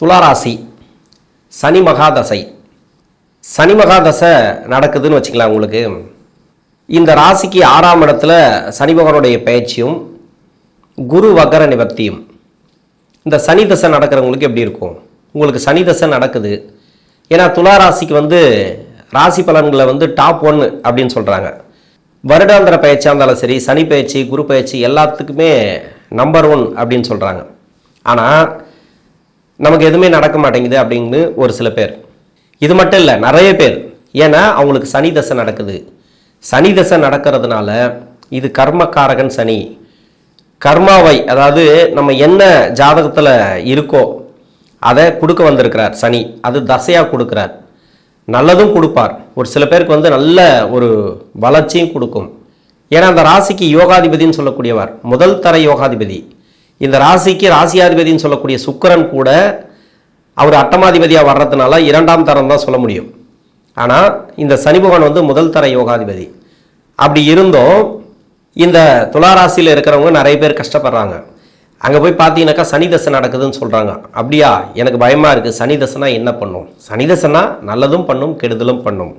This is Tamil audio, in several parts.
துளாராசி சனி மகாதசை. சனி மகாதசை நடக்குதுன்னு வச்சுக்கலாம். உங்களுக்கு இந்த ராசிக்கு 6ஆம் இடத்துல சனி பகவானுடைய பயிற்சியும் குரு வக்கர நிவர்த்தியும். இந்த சனி தசை நடக்கிறவங்களுக்கு எப்படி இருக்கும்? உங்களுக்கு சனி தசை நடக்குது. ஏன்னா துளாராசிக்கு ராசி பலன்களை டாப் 1 அப்படின்னு சொல்கிறாங்க. வருடாந்திர பயிற்சியாக இருந்தாலும் சரி, சனி பயிற்சி, குரு பயிற்சி எல்லாத்துக்குமே நம்பர் 1 அப்படின்னு சொல்கிறாங்க. ஆனால் நமக்கு எதுவுமே நடக்க மாட்டேங்குது அப்படின்னு ஒரு சில பேர். இது மட்டும் இல்லை, நிறைய பேர். ஏன்னா அவங்களுக்கு சனி தசை நடக்குது. சனி தசை நடக்கிறதுனால இது கர்மக்காரகன் சனி. கர்மாவை, அதாவது நம்ம என்ன ஜாதகத்தில் இருக்கோ அதை கொடுக்க வந்திருக்கிறார் சனி. அது தசையாக கொடுக்குறார். நல்லதும் கொடுப்பார். ஒரு சில பேருக்கு நல்ல ஒரு வளர்ச்சியும் கொடுக்கும். ஏன்னா அந்த ராசிக்கு யோகாதிபதினு சொல்லக்கூடியவர் முதல் தர யோகாதிபதி. இந்த ராசிக்கு ராசியாதிபதினு சொல்லக்கூடிய சுக்கிரன் கூட அவர் அட்டமாதிபதியாக வர்றதுனால 2ஆம் தரம் தான் சொல்ல முடியும். ஆனால் இந்த சனி பகவான் முதல் தர யோகாதிபதி. அப்படி இருந்தும் இந்த துளாராசியில் இருக்கிறவங்க நிறைய பேர் கஷ்டப்படுறாங்க. அங்கே போய் பார்த்தீங்கன்னாக்கா சனி தசை நடக்குதுன்னு சொல்கிறாங்க. அப்படியா, எனக்கு பயமாக இருக்குது. சனி தசைனா என்ன பண்ணும்? சனி தசைனா நல்லதும் பண்ணும், கெடுதலும் பண்ணும்.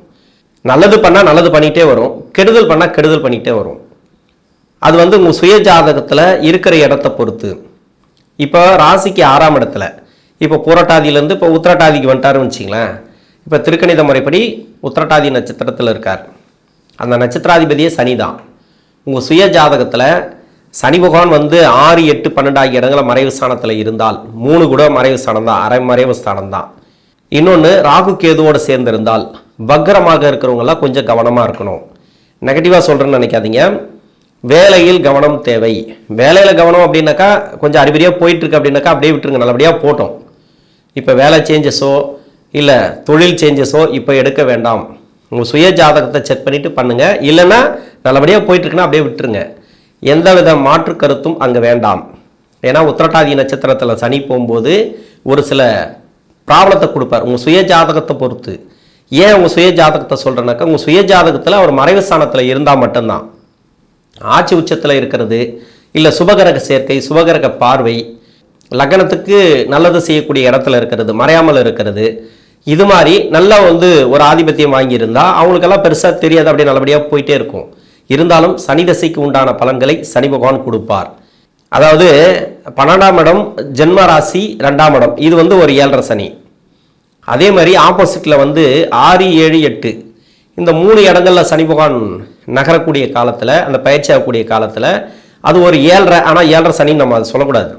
நல்லது பண்ணால் நல்லது பண்ணிகிட்டே வரும், கெடுதல் பண்ணால் கெடுதல் பண்ணிகிட்டே வரும். அது உங்கள் சுய ஜாதகத்தில் இருக்கிற இடத்த பொறுத்து. இப்போ ராசிக்கு 6ஆம் இடத்துல இப்போ பூரட்டாதியிலேருந்து இப்போ உத்திரட்டாதிக்கு வந்துட்டாருன்னு வச்சிங்களேன். இப்போ திருக்கணித முறைப்படி உத்திரட்டாதி நட்சத்திரத்தில் இருக்கார். அந்த நட்சத்திராதிபதியே சனி தான். உங்கள் சுய ஜாதகத்தில் சனி பகவான் 6, 8, 12 ஆகிய இடங்கள மறைவு ஸ்தானத்தில் இருந்தால், 3 கூட மறைவு ஸ்தானம் தான், அரை மறைவு ஸ்தானம் தான். இன்னொன்று ராகு கேதுவோடு சேர்ந்திருந்தால் வக்ரமாக இருக்கிறவங்களாம் கொஞ்சம் கவனமாக இருக்கணும். நெகட்டிவாக சொல்கிறேன்னு நினைக்காதீங்க. வேலையில் கவனம் தேவை. வேலையில் கவனம் அப்படின்னாக்கா கொஞ்சம் அறிகுறியாக போயிட்டுருக்கு அப்படின்னாக்கா அப்படியே விட்டுருங்க, நல்லபடியாக போட்டோம். இப்போ வேலை சேஞ்சஸோ இல்லை தொழில் சேஞ்சஸோ இப்போ எடுக்க வேண்டாம். உங்கள் சுய ஜாதகத்தை செக் பண்ணிவிட்டு பண்ணுங்கள். இல்லைன்னா நல்லபடியாக போயிட்டுருக்குன்னா அப்படியே விட்டுருங்க. எந்த வித மாற்று கருத்தும் அங்கே வேண்டாம். ஏன்னா உத்திரட்டாதி நட்சத்திரத்தில் சனி போகும்போது ஒரு சில ப்ராப்ளத்தை கொடுப்பார் உங்கள் சுய ஜாதகத்தை பொறுத்து. ஏன் உங்கள் சுய ஜாதகத்தை சொல்கிறேன்னாக்கா, உங்கள் சுய ஜாதகத்தில் அவர் மறைவு ஸ்தானத்தில் இருந்தால் மட்டும்தான். ஆட்சி உச்சத்தில் இருக்கிறது, இல்லை சுபகரக சேர்க்கை, சுபகரக பார்வை, லக்னத்துக்கு நல்லது செய்யக்கூடிய இடத்துல இருக்கிறது, மறையாமல் இருக்கிறது, இது மாதிரி நல்லா ஒரு ஆதிபத்தியம் வாங்கியிருந்தால் அவங்களுக்கெல்லாம் பெருசாக தெரியாது, அப்படியே நல்லபடியாக போயிட்டே இருக்கும். இருந்தாலும் சனி தசைக்கு உண்டான பலன்களை சனி பகவான் கொடுப்பார். அதாவது 12ஆம் இடம் ஜென்ம ராசி, 2ஆம் இடம் இது ஒரு 7.5 சனி. அதே மாதிரி ஆப்போசிட்டில் 6, 7, 8 இந்த 3 இடங்களில் சனி பகவான் நகரக்கூடிய காலத்தில், அந்த பயிற்சி ஆகக்கூடிய காலத்தில் அது ஒரு 7.5. ஆனால் 7.5 சனின்னு நம்ம அதை சொல்லக்கூடாது.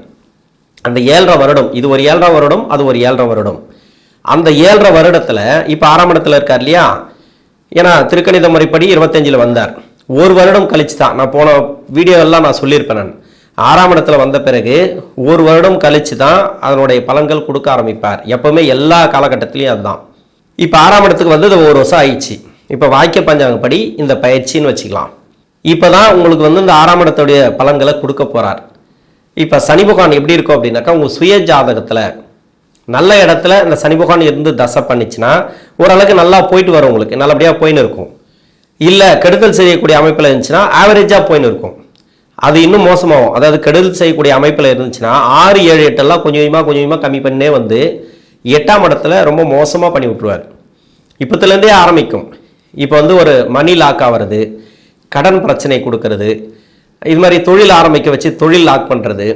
அந்த 7.5 வருடம், இது ஒரு 7.5 வருடம், அது ஒரு 7.5 வருடம். அந்த 7.5 வருடத்தில் இப்போ 6ஆம் இடத்துல இருக்கார் இல்லையா? ஏன்னா திருக்கணித முறைப்படி 25 வந்தார். ஒரு வருடம் கழிச்சு தான், நான் போன வீடியோவெல்லாம் நான் சொல்லியிருப்பேன். நான் 6ஆம் இடத்துல வந்த பிறகு ஒரு வருடம் கழிச்சு தான் அதனுடைய பலன்கள் கொடுக்க ஆரம்பிப்பார். எப்பவுமே எல்லா காலகட்டத்திலையும் அதுதான். இப்போ 6ஆம் இடத்துக்கு அது 1 வருஷம் ஆயிடுச்சு. இப்போ வாக்கிய பஞ்சாங்கப்படி இந்த பயிற்சின்னு வச்சுக்கலாம். இப்போ தான் உங்களுக்கு இந்த 6ஆம் இடத்துடைய பலன்களை கொடுக்க போகிறார். இப்போ சனி பகவான் எப்படி இருக்கும் அப்படின்னாக்கா, உங்கள் சுய ஜாதகத்தில் நல்ல இடத்துல இந்த சனி பகவான் இருந்து தசை பண்ணிச்சுன்னா ஓரளவுக்கு நல்லா போயிட்டு வரும், உங்களுக்கு நல்லபடியாக போயின்னு இருக்கும். இல்லை கெடுதல் செய்யக்கூடிய அமைப்பில் இருந்துச்சுன்னா ஆவரேஜாக போயின்னு இருக்கும். அது இன்னும் மோசமாகும். அதாவது கெடுதல் செய்யக்கூடிய அமைப்பில் இருந்துச்சுன்னா 6, 7, 8 எல்லாம் கொஞ்சம் கொஞ்சமாக கம்மி பண்ணே 8ஆம் இடத்துல ரொம்ப மோசமாக பண்ணி விட்டுருவார். இப்போத்துலேருந்தே ஆரம்பிக்கும். இப்போ ஒரு மணி லாக் ஆகிறது, கடன் பிரச்சனை கொடுக்கறது, இது மாதிரி தொழில் ஆரம்பிக்க வச்சு தொழில் லாக் பண்ணுறது,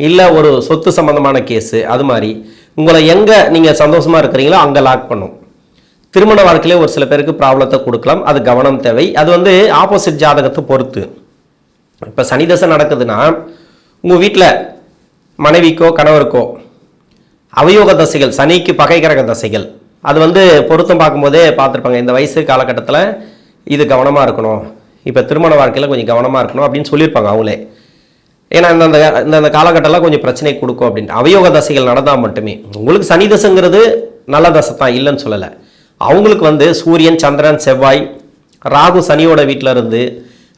இல்லை ஒரு சொத்து சம்பந்தமான கேஸு, அது மாதிரி உங்களை எங்கே நீங்கள் சந்தோஷமாக இருக்கிறீங்களோ அங்கே லாக் பண்ணும். திருமண வாழ்க்கையிலே ஒரு சில பேருக்கு ப்ராப்ளத்தை கொடுக்கலாம். அது கவனம் தேவை. அது ஆப்போசிட் ஜாதகத்தை பொறுத்து. இப்போ சனி தசை நடக்குதுன்னா உங்கள் வீட்டில் மனைவிக்கோ கணவருக்கோ அவயோக தசைகள், சனிக்கு பகை கிரக தசைகள், அது பொருத்தம் பார்க்கும்போதே பார்த்துருப்பாங்க. இந்த வயசு காலகட்டத்தில் இது கவனமாக இருக்கணும், இப்போ திருமண வாழ்க்கையில் கொஞ்சம் கவனமாக இருக்கணும் அப்படின்னு சொல்லியிருப்பாங்க அவங்களே. ஏன்னா இந்த காலகட்டம்லாம் கொஞ்சம் பிரச்சனை கொடுக்கும் அப்படின்ட்டு. அவயோக தசைகள் நடந்தால் மட்டுமே. உங்களுக்கு சனி தசைங்கிறது நல்ல தசை தான், இல்லைன்னு சொல்லலை. அவங்களுக்கு சூரியன், சந்திரன், செவ்வாய், ராகு சனியோட வீட்டில் இருந்து,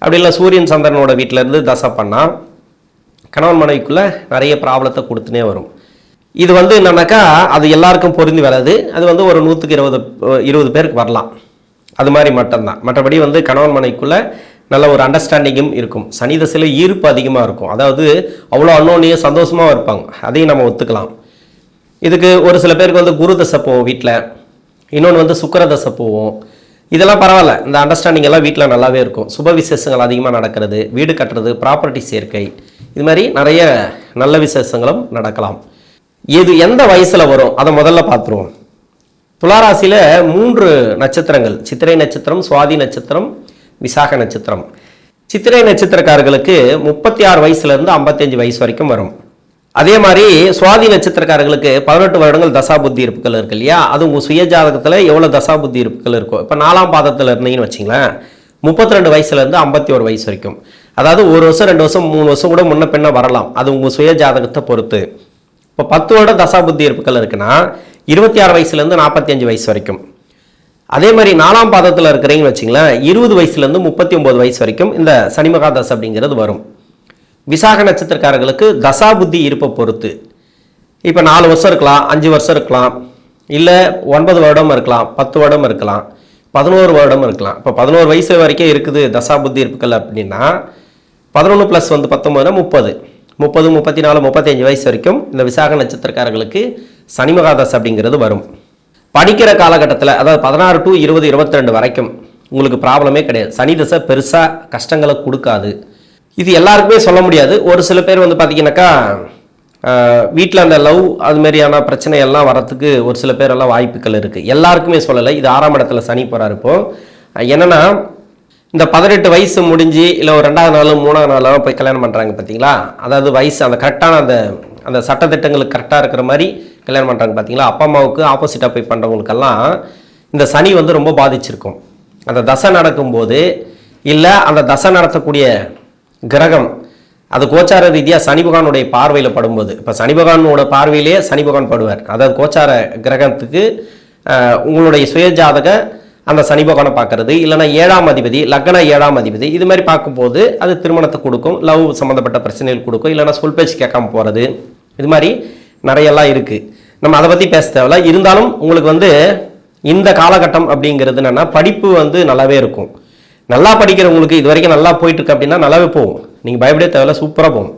அப்படி இல்லை சூரியன் சந்திரனோட வீட்டில் இருந்து தசை பண்ணால் கணவன் மனைவிக்குள்ளே நிறைய ப்ராப்ளத்தை கொடுத்துனே வரும். இது என்னன்னாக்கா அது எல்லாருக்கும் பொருந்தி வராது. அது ஒரு 100க்கு 20 பேருக்கு வரலாம். அது மாதிரி மட்டும்தான். மற்றபடி கணவன் மனைவிக்குள்ளே நல்ல ஒரு அண்டர்ஸ்டாண்டிங்கும் இருக்கும். சனி தசையில் ஈர்ப்பு அதிகமாக இருக்கும். அதாவது அவ்வளோ அன்னோன்னியே சந்தோஷமாக இருப்பாங்க. அதையும் நம்ம ஒத்துக்கலாம். இதுக்கு ஒரு சில பேருக்கு வந்து குரு தசை போகும் வீட்டில், இன்னொன்று வந்து சுக்கிர தசை போகும். இதெல்லாம் பரவாயில்ல, இந்த அண்டர்ஸ்டாண்டிங் எல்லாம் வீட்டில் நல்லாவே இருக்கும். சுப விசேஷங்கள் அதிகமாக நடக்கிறது, வீடு கட்டுறது, ப்ராப்பர்ட்டி சேர்க்கை, இது மாதிரி நிறைய நல்ல விசேஷங்களும் நடக்கலாம். இது எந்த வயசில் வரும் அதை முதல்ல பார்த்துருவோம். துளாராசியில் 3 நட்சத்திரங்கள், சித்திரை நட்சத்திரம், சுவாதி நட்சத்திரம், விசாக நட்சத்திரம். சித்திரை நட்சத்திரக்காரர்களுக்கு 36 வயசுலேருந்து 55 வயசு வரைக்கும் வரும். அதே மாதிரி சுவாதி நட்சத்திரக்காரர்களுக்கு 18 வருடங்கள் தசாபுத்தி இருப்புகள் இருக்கு இல்லையா, அது உங்கள் சுய ஜாதகத்தில் எவ்வளோ தசாபுத்தி இருப்புகள் இருக்கும். இப்போ 4ஆம் பாதத்தில் இருந்தீங்கன்னு வச்சிங்களேன், 32 வயசுலேருந்து 51 வயசு வரைக்கும். அதாவது 1 வருஷம் 2 வருஷம் 3 வருஷம் கூட முன்ன பின்ன வரலாம், அது உங்கள் சுய ஜாதகத்தை பொறுத்து. இப்போ 10 வருடம் தசாபுத்தி இருப்புகள் இருக்குன்னா 26 வயசுலேருந்து 45 வயசு வரைக்கும். அதே மாதிரி 4ஆம் பாதத்தில் இருக்கிறீங்கன்னு வச்சிங்களேன், 20 வயசுலேருந்து 39 வயசு வரைக்கும் இந்த சனி மகாதசை அப்படிங்கிறது வரும். விசாக நட்சத்திரக்காரர்களுக்கு தசாபுத்தி இருப்பை பொறுத்து இப்போ 4 வருஷம் இருக்கலாம், 5 வருஷம் இருக்கலாம், இல்லை 9 வருடம் இருக்கலாம், 10 வருடம் இருக்கலாம், 11 வருடம் இருக்கலாம். இப்போ 11 வயசு வரைக்கும் இருக்குது தசாபுத்தி இருப்புகள் அப்படின்னா 11 + 19 30, 30, 34, 35 வயசு வரைக்கும் இந்த விசாக நட்சத்திரக்காரர்களுக்கு சனி மகாதசை அப்படிங்கிறது வரும். படிக்கிற காலகட்டத்தில் அதாவது 16 to 20, 22 வரைக்கும் உங்களுக்கு ப்ராப்ளமே கிடையாது. சனி தசை பெருசாக கஷ்டங்களை கொடுக்காது. இது எல்லாருக்குமே சொல்ல முடியாது. ஒரு சில பேர் வந்து பார்த்தீங்கன்னாக்கா வீட்டில் அந்த லவ் அது மாதிரியான பிரச்சனை எல்லாம் வரத்துக்கு ஒரு சில பேரெல்லாம் வாய்ப்புகள் இருக்குது. எல்லாருக்குமே சொல்லலை. இது 6ஆம் இடத்துல சனி போகிறார். இப்போது என்னென்னா, இந்த 18 வயசு முடிஞ்சு இல்லை ஒரு 2ஆவது நாள் 3ஆவது நாளாக போய் கல்யாணம் பண்ணுறாங்க பார்த்தீங்களா, அதாவது வயசு அந்த கரெக்டான அந்த சட்டத்திட்டங்களுக்கு கரெக்டாக இருக்கிற மாதிரி கல்யாணம் பண்ணுறாங்க பார்த்தீங்களா, அப்பா அம்மாவுக்கு ஆப்போசிட்டாக போய் பண்ணுறவங்களுக்கெல்லாம் இந்த சனி வந்து ரொம்ப பாதிச்சிருக்கும். அந்த தசை நடக்கும்போது இல்லை அந்த தசை நடத்தக்கூடிய கிரகம் அது கோச்சார ரீதியாக சனி பகவானுடைய பார்வையில் படும்போது, இப்போ சனி பகவானோட பார்வையிலேயே சனி பகவான் படுவார். அதாவது கோச்சார கிரகத்துக்கு உங்களுடைய சுயஜாதக அந்த சனி பகவானை பார்க்கறது, இல்லைனா 7ஆம் அதிபதி, லக்ன 7ஆம் அதிபதி, இது மாதிரி பார்க்கும்போது அது திருமணத்தை கொடுக்கும், லவ் சம்மந்தப்பட்ட பிரச்சனைகள் கொடுக்கும், இல்லைனா சொல் பேச்சு கேட்காம போகிறது, இது மாதிரி நிறையெல்லாம் இருக்குது. நம்ம அதை பற்றி பேச தேவையில்ல. இருந்தாலும் உங்களுக்கு வந்து இந்த காலகட்டம் அப்படிங்கிறது என்னென்னா, படிப்பு வந்து நல்லாவே இருக்கும். நல்லா படிக்கிறவங்களுக்கு இது வரைக்கும் நல்லா போயிட்டுருக்கு அப்படின்னா நல்லாவே போகும், நீங்கள் பயப்படவே தேவையில்ல, சூப்பராக போகும்.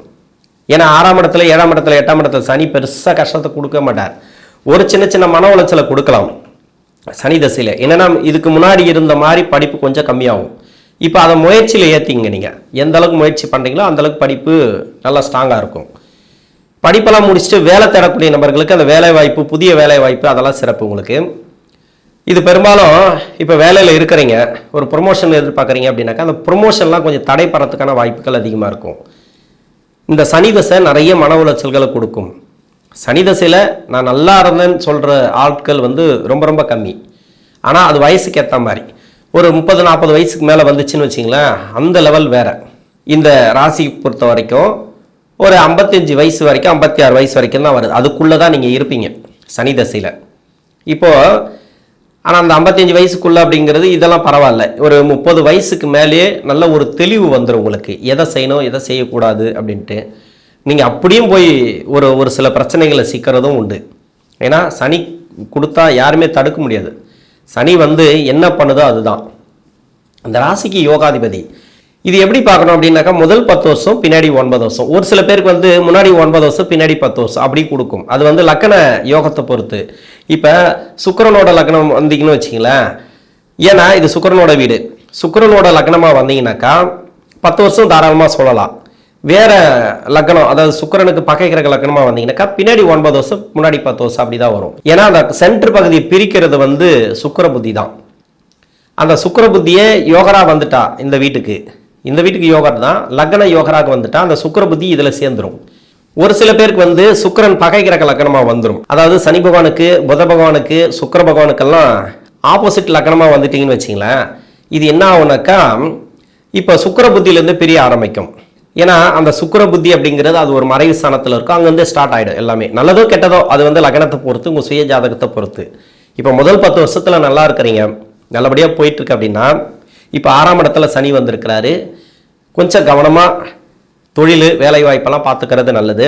ஏன்னா 6ஆம் இடத்துல 7ஆம் இடத்துல 8ஆம் இடத்துல சனி பெருசாக கஷ்டத்தை கொடுக்க மாட்டார். ஒரு சின்ன சின்ன மன உளைச்சலை கொடுக்கலாம் சனி தசையில். என்னென்னா, இதுக்கு முன்னாடி இருந்த மாதிரி படிப்பு கொஞ்சம் கம்மியாகும். இப்போ அதை முயற்சியில் ஏற்றிங்க. நீங்கள் எந்த அளவுக்கு முயற்சி பண்ணுறீங்களோ அந்தளவுக்கு படிப்பு நல்லா ஸ்ட்ராங்காக இருக்கும். படிப்பெல்லாம் முடிச்சுட்டு வேலை தேடக்கூடிய நபர்களுக்கு அந்த வேலை வாய்ப்பு, புதிய வேலை வாய்ப்பு, அதெல்லாம் சிறப்பு உங்களுக்கு. இது பெரும்பாலும் இப்போ வேலையில் இருக்கிறீங்க, ஒரு ப்ரொமோஷன் எதிர்பார்க்குறீங்க அப்படின்னாக்கா அந்த ப்ரொமோஷன்லாம் கொஞ்சம் தடைப்படுறதுக்கான வாய்ப்புகள் அதிகமாக இருக்கும். இந்த சனி தசை நிறைய மன உளைச்சல்களை கொடுக்கும். சனி தசையில் நான் நல்லா இருந்தேன்னு சொல்கிற ஆட்கள் வந்து ரொம்ப ரொம்ப கம்மி. ஆனால் அது வயசுக்கு ஏற்ற மாதிரி ஒரு 30-40 வயசுக்கு மேலே வந்துச்சுன்னு வச்சிங்களேன், அந்த லெவல் வேறு. இந்த ராசி பொறுத்த வரைக்கும் ஒரு 55 வயசு வரைக்கும் 56 வயசு வரைக்கும் தான் வருது. அதுக்குள்ளே தான் நீங்கள் இருப்பீங்க சனி தசையில். இப்போது ஆனால் அந்த 55 வயசுக்குள்ளே அப்படிங்கிறது இதெல்லாம் பரவாயில்ல. ஒரு 30 வயசுக்கு மேலேயே நல்ல ஒரு தெளிவு வந்துடும் உங்களுக்கு, எதை செய்யணும் எதை செய்யக்கூடாது அப்படின்ட்டு. நீங்கள் அப்படியும் போய் ஒரு சில பிரச்சனைகளை சிக்கிறதும் உண்டு. ஏன்னா சனி கொடுத்தா யாருமே தடுக்க முடியாது. சனி வந்து என்ன பண்ணுதோ அதுதான். அந்த ராசிக்கு யோகாதிபதி. இது எப்படி பார்க்கணும் அப்படின்னாக்கா, முதல் 10 வருஷம் பின்னாடி 9 வருஷம். ஒரு சில பேருக்கு வந்து முன்னாடி 9 வருஷம் பின்னாடி 10 வருஷம் அப்படி கொடுக்கும். அது வந்து லக்கண யோகத்தை பொறுத்து. இப்போ சுக்கிரனோட லக்னம் வந்தீங்கன்னு வச்சிங்களேன், ஏன்னா இது சுக்கிரனோட வீடு, சுக்கிரனோட லக்னமாக வந்தீங்கன்னாக்கா 10 வருஷம் தாராளமாக சொல்லலாம். வேற லக்னம், அதாவது சுக்கிரனுக்கு பகை கிரக லக்னமாக வந்தீங்கன்னாக்கா பின்னாடி 9 வருஷம் முன்னாடி 10 வருஷம் அப்படி தான் வரும். ஏன்னா அந்த சென்டர் பகுதியை பிரிக்கிறது வந்து சுக்கிர புத்தி தான். அந்த சுக்கிர புத்தியே யோகரா வந்துட்டா இந்த வீட்டுக்கு யோகர் தான், லக்ன யோகராக வந்துட்டா அந்த சுக்கிர புத்தி இதில் சேர்ந்துடும். ஒரு சில பேருக்கு வந்து சுக்கிரன் பகை கிரக லக்னமாக வந்துடும். அதாவது சனி பகவானுக்கு, புத பகவானுக்கு, சுக்கிர பகவானுக்கெல்லாம் ஆப்போசிட் லக்னமாக வந்துட்டீங்கன்னு வச்சிங்களேன், இது என்ன ஆகுனாக்கா இப்போ சுக்கிர புத்தியிலேருந்து பிரிய ஆரம்பிக்கும். ஏன்னா அந்த சுக்கிர புத்தி அப்படிங்கிறது அது ஒரு மறைவு ஸ்தானத்தில் இருக்கும், அங்கேருந்து ஸ்டார்ட் ஆகிடும் எல்லாமே. நல்லதோ கெட்டதோ அது வந்து லக்னத்தை பொறுத்து, உங்கள் சுய ஜாதகத்தை பொறுத்து. இப்போ முதல் 10 வருஷத்தில் நல்லா இருக்கிறீங்க, நல்லபடியாக போயிட்டுருக்கு அப்படின்னா, இப்போ 6ஆம் இடத்துல சனி வந்திருக்கிறாரு. கொஞ்சம் கவனமாக தொழில் வேலை வாய்ப்பெல்லாம் பார்த்துக்கிறது நல்லது.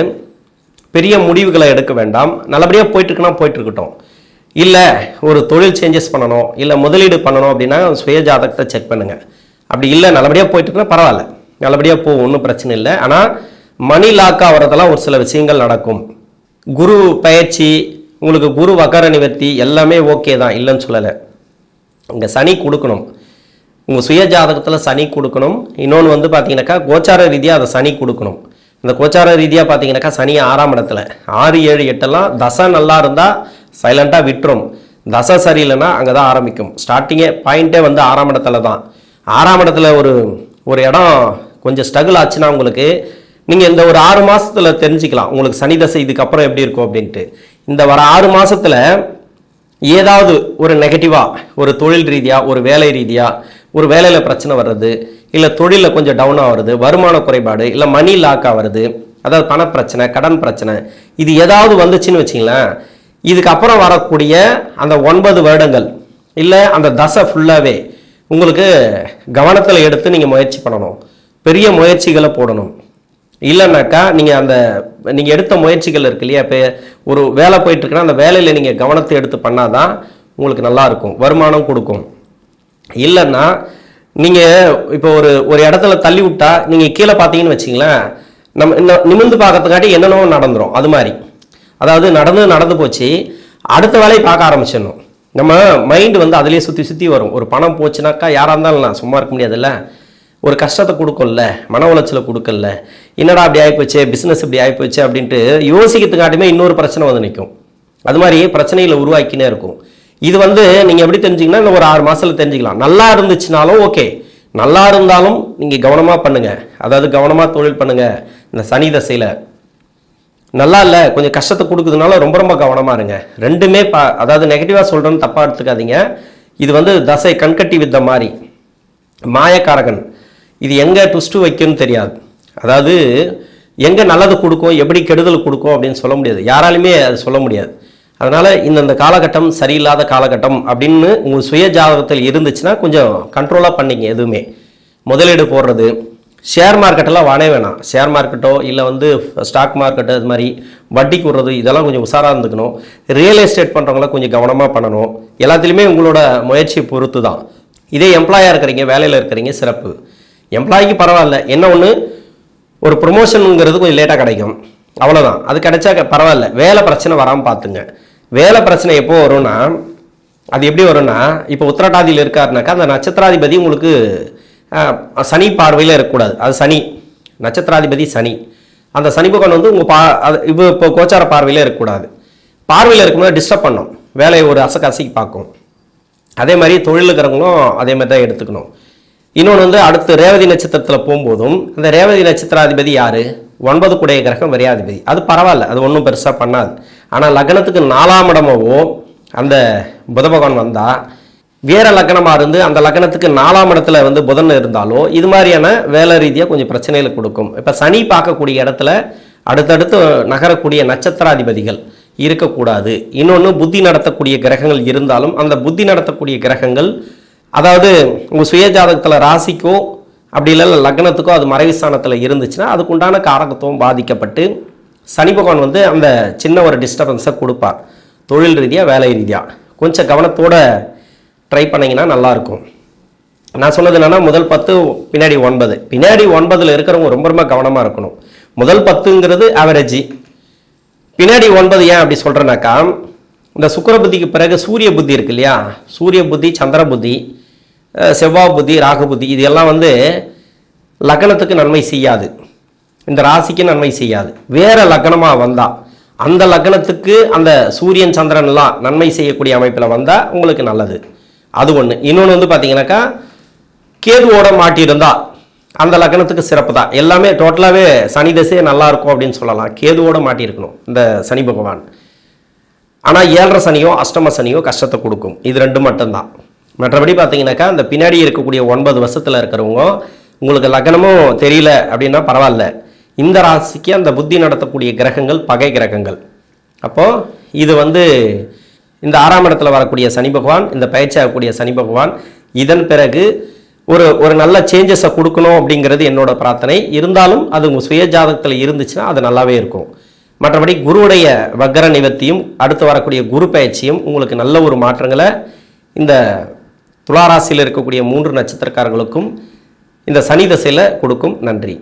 பெரிய முடிவுகளை எடுக்க வேண்டாம். நல்லபடியாக போயிட்டுருக்குன்னா போயிட்டுருக்கட்டும். இல்லை ஒரு தொழில் சேஞ்சஸ் பண்ணணும், இல்லை முதலீடு பண்ணணும் அப்படின்னா சுய ஜாதகத்தை செக் பண்ணுங்கள். அப்படி இல்லை நல்லபடியாக போயிட்டுருக்குன்னா பரவாயில்ல, நல்லபடியாக போகும், ஒன்றும் பிரச்சனை இல்லை. ஆனால் மணி லாக் ஆகிறதெல்லாம் ஒரு சில விஷயங்கள் நடக்கும். குரு பயிற்சி உங்களுக்கு குரு வக்கர நிவர்த்தி எல்லாமே ஓகே தான், இல்லைன்னு சொல்லலை. இங்கே சனி கொடுக்கணும், உங்கள் சுய ஜாதகத்தில் சனி கொடுக்கணும். இன்னொன்று வந்து பார்த்தீங்கன்னாக்கா கோச்சார ரீதியாக அதை சனி கொடுக்கணும். இந்த கோச்சார ரீதியாக பார்த்தீங்கன்னாக்கா சனி 6ஆம் இடத்துல 6, 7, 8 தசை நல்லா இருந்தால் சைலண்ட்டாக விட்டுரும். தசை சரியில்லைன்னா அங்கே தான் ஆரம்பிக்கும். ஸ்டார்டிங்கே பாயிண்ட்டே வந்து 6ஆம் இடத்துல தான். 6ஆம் இடத்துல ஒரு இடம் கொஞ்சம் ஸ்ட்ரகிள் ஆச்சுன்னா உங்களுக்கு நீங்கள் இந்த ஒரு 6 மாதத்தில் தெரிஞ்சுக்கலாம் உங்களுக்கு சனி தசை இதுக்கப்புறம் எப்படி இருக்கும் அப்படின்ட்டு. இந்த வர 6 மாதத்தில் ஏதாவது ஒரு நெகட்டிவாக ஒரு தொழில் ரீதியாக, ஒரு வேலை ரீதியாக, ஒரு வேலையில் பிரச்சனை வர்றது, இல்லை தொழிலில் கொஞ்சம் டவுனாக வருது, வருமான குறைபாடு, இல்லை மணி லாக் ஆகிறது, அதாவது பணப்பிரச்சனை, கடன் பிரச்சனை, இது ஏதாவது வந்துச்சுன்னு வச்சிங்களேன், இதுக்கப்புறம் வரக்கூடிய அந்த 9 வருடங்கள் இல்லை அந்த தசை ஃபுல்லாகவே உங்களுக்கு கவனத்தில் எடுத்து நீங்கள் முயற்சி பண்ணணும், பெரிய முயற்சிகளை போடணும். இல்லைன்னாக்கா நீங்கள் எடுத்த முயற்சிகள் இருக்கு இல்லையா, இப்போ ஒரு வேலை போயிட்டுருக்குன்னா அந்த வேலையில் நீங்கள் கவனத்தை எடுத்து பண்ணாதான் உங்களுக்கு நல்லா இருக்கும், வருமானம் கொடுக்கும். இல்லைன்னா நீங்கள் இப்போ ஒரு இடத்துல தள்ளி விட்டா நீங்கள் கீழே பார்த்தீங்கன்னு வச்சிங்களேன், நம்ம இன்னும் நிமிர்ந்து பார்க்கறதுக்காட்டி என்னென்னவோ நடந்துடும். அது மாதிரி அதாவது நடந்து போச்சு, அடுத்த வேலையை பார்க்க ஆரம்பிச்சிடணும். நம்ம மைண்டு வந்து அதிலே சுற்றி வரும். ஒரு பணம் போச்சுனாக்கா யாராக இருந்தாலும் சும்மா இருக்க முடியாதுல்ல, ஒரு கஷ்டத்தை கொடுக்கல, மன உளைச்சலை கொடுக்கல, என்னடா அப்படி ஆகிப்போச்சு, பிஸ்னஸ் இப்படி ஆகிப்போச்சு அப்படின்ட்டு யோசிக்கிறதுக்காட்டுமே இன்னொரு பிரச்சனை வந்து நிற்கும். அது மாதிரி பிரச்சனைகளை உருவாக்கினே இருக்கும். இது வந்து நீங்கள் எப்படி தெரிஞ்சிங்கன்னா இந்த ஒரு 6 மாதத்தில் தெரிஞ்சுக்கலாம். நல்லா இருந்துச்சுனாலும் ஓகே, நல்லா இருந்தாலும் நீங்கள் கவனமாக பண்ணுங்கள், அதாவது கவனமாக தொழில் பண்ணுங்கள். இந்த சனி தசையில் நல்லா இல்லை, கொஞ்சம் கஷ்டத்தை கொடுக்குதுனால ரொம்ப ரொம்ப கவனமாக இருங்க. ரெண்டுமே அதாவது நெகட்டிவாக சொல்கிறேன்னு தப்பாக எடுத்துக்காதீங்க. இது வந்து தசை கண்கட்டி வித்த மாதிரி மாயக்காரகன், இது எங்கே ட்விஸ்ட்டு வைக்கும்னு தெரியாது. அதாவது எங்கே நல்லது கொடுக்கும், எப்படி கெடுதல் கொடுக்கும் அப்படின்னு சொல்ல முடியாது, யாராலுமே அது சொல்ல முடியாது. அதனால் இந்த காலகட்டம் சரியில்லாத காலகட்டம் அப்படின்னு உங்கள் சுய ஜாதகத்தில் இருந்துச்சுன்னா கொஞ்சம் கண்ட்ரோலாக பண்ணிங்க. எதுவுமே முதலீடு போடுறது, ஷேர் மார்க்கெட்டெல்லாம் வானே வேணாம். ஷேர் மார்க்கெட்டோ இல்லை வந்து ஸ்டாக் மார்க்கெட்டோ இது மாதிரி வட்டிக்கு விடுறது இதெல்லாம் கொஞ்சம் உஷாராக இருந்துக்கணும். ரியல் எஸ்டேட் பண்ணுறவங்கள கொஞ்சம் கவனமாக பண்ணணும். எல்லாத்துலேயுமே உங்களோட முயற்சியை பொறுத்து தான். இதே எம்ப்ளாயாக இருக்கிறீங்க, வேலையில் இருக்கிறீங்க, சிறப்பு. எம்ப்ளாய்க்கு பரவாயில்ல, என்ன ஒன்று ஒரு ப்ரொமோஷனுங்கிறது கொஞ்சம் லேட்டாக கிடைக்கும், அவ்வளோதான். அது கிடைச்சா பரவாயில்ல. வேலை பிரச்சனை வராமல் பார்த்துங்க. வேலை பிரச்சனை எப்போ வரும்னா, அது எப்படி வரும்னா, இப்போ உத்திரட்டாதியில் இருக்காருனாக்கா அந்த நட்சத்திராதிபதி உங்களுக்கு சனி பார்வையில் இருக்கக்கூடாது. அது சனி நட்சத்திராதிபதி சனி, அந்த சனி பகவான் வந்து உங்கள் இப்போ கோச்சார பார்வையில் இருக்கக்கூடாது. பார்வையில் இருக்கும்போது டிஸ்டர்ப் பண்ணும், வேலையை ஒரு அசைக்கு பார்க்கும். அதே மாதிரி தொழில் இருக்கிறவங்களும் அதே மாதிரி தான் எடுத்துக்கணும். இன்னொன்று வந்து அடுத்து ரேவதி நட்சத்திரத்தில் போகும்போதும் அந்த ரேவதி நட்சத்திராதிபதி யார், 9 குடைய கிரகம் விரையாதிபதி. அது பரவாயில்ல, அது ஒன்றும் பெருசாக பண்ணாது. ஆனால் லக்னத்துக்கு 4ஆம் இடமாவோ அந்த புத பகவான் வந்தால், வேற லக்னமாக இருந்து அந்த லக்னத்துக்கு 4ஆம் இடத்துல வந்து புதன் இருந்தாலோ இது மாதிரியான வேலை ரீதியாக கொஞ்சம் பிரச்சனைகளை கொடுக்கும். இப்போ சனி பார்க்கக்கூடிய இடத்துல அடுத்தடுத்து நகரக்கூடிய நட்சத்திராதிபதிகள் இருக்கக்கூடாது. இன்னொன்று புத்தி நடத்தக்கூடிய கிரகங்கள் இருந்தாலும் அந்த புத்தி நடத்தக்கூடிய கிரகங்கள், அதாவது உங்கள் சுய ஜாதகத்தில் ராசிக்கோ அப்படி இல்லை லக்னத்துக்கோ அது மறைவு ஸ்தானத்தில் இருந்துச்சுன்னா அதுக்குண்டான காரகத்துவம் பாதிக்கப்பட்டு சனி பகவான் வந்து அந்த சின்ன ஒரு டிஸ்டர்பன்ஸை கொடுப்பார். தொழில் ரீதியாக வேலை ரீதியாக கொஞ்சம் கவனத்தோடு ட்ரை பண்ணிங்கன்னா நல்லாயிருக்கும். நான் சொன்னது என்னென்னா முதல் 10 பின்னாடி 9, பின்னாடி 9ல் இருக்கிறவங்க ரொம்ப ரொம்ப கவனமாக இருக்கணும். முதல் 10ங்கிறது ஆவரேஜ், பின்னாடி 9 ஏன் அப்படி சொல்கிறேன்னாக்கா, இந்த சுக்கிர புத்திக்கு பிறகு சூரிய புத்தி இருக்கு இல்லையா, சூரிய புத்தி, சந்திர புத்தி, செவ்வாய் புத்தி, ராகு புத்தி, இது எல்லாம் வந்து லக்னத்துக்கு நன்மை செய்யாது, இந்த ராசிக்கு நன்மை செய்யாது. வேற லக்னமாக வந்தால் அந்த லக்னத்துக்கு அந்த சூரியன் சந்திரன்லாம் நன்மை செய்யக்கூடிய அமைப்பில் வந்தால் உங்களுக்கு நல்லது. அது ஒன்று. இன்னொன்று வந்து பார்த்தீங்கன்னாக்கா கேதுவோட மாட்டியிருந்தா அந்த லக்னத்துக்கு சிறப்பு தான். எல்லாமே டோட்டலாகவே சனி தசையே நல்லா இருக்கும் அப்படின்னு சொல்லலாம். கேதுவோட மாட்டியிருக்கணும் இந்த சனி பகவான். ஆனால் 7.5 சனியோ அஷ்டம சனியோ கஷ்டத்தை கொடுக்கும். இது 2 மட்டும்தான். மற்றபடி பார்த்தீங்கன்னாக்கா இந்த பின்னாடி இருக்கக்கூடிய 9 வருஷத்தில் இருக்கிறவங்க உங்களுக்கு லக்னமும் தெரியல அப்படின்னா பரவாயில்ல. இந்த ராசிக்கு அந்த புத்தி நடத்தக்கூடிய கிரகங்கள் பகை கிரகங்கள். அப்போது இது வந்து இந்த 6ஆம் இடத்துல வரக்கூடிய சனி பகவான், இந்த பயிற்சியாகக்கூடிய சனி பகவான் இதன் பிறகு ஒரு நல்ல சேஞ்சஸை கொடுக்கணும் அப்படிங்கிறது என்னோட பிரார்த்தனை. இருந்தாலும் அது உங்கள் சுய ஜாதகத்தில் இருந்துச்சுன்னா அது நல்லாவே இருக்கும். மற்றபடி குருவுடைய வக்கர நிவர்த்தியும் அடுத்து வரக்கூடிய குரு பயிற்சியும் உங்களுக்கு நல்ல ஒரு மாற்றங்களை இந்த துலா ராசியில் இருக்கக்கூடிய 3 நட்சத்திரக்காரர்களுக்கும் இந்த சனி தசையில் கொடுக்கும். நன்றி.